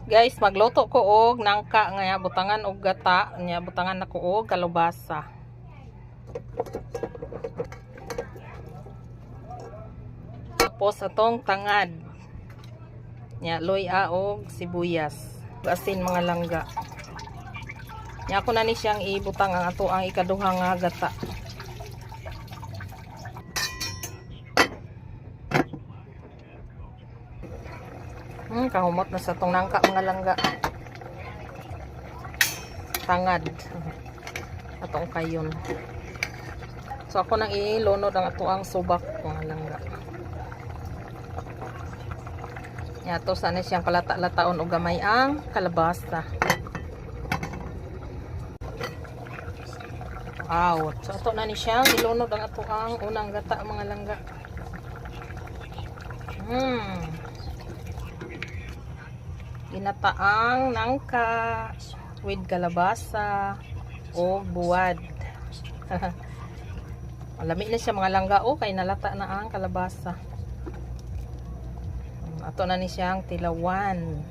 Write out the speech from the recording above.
Guys, magluto ko og nangka nga butangan og gata, nya butangan nako og kalubasa. Tapos atong tangad. Nya loya og sibuyas, asin mga langga. Nya ako na ni siyang ibutang ang ato ang ikaduha nga gata. Kahumot na sa tong nangka mga langga. Tangad. Atong kayon. So ako nang ilunod ang ato ang subak mga langga. Yato sana siyang kalata-lataon og gamay ang kalabasa. Wow. So ato na ni siyang ilunod ang ato ang unang gata mga langga. Ginataang nangka with kalabasa o buwad. Malamig na siya mga langga o kay nalata na ang kalabasa. Ato na ni siyang tilawan.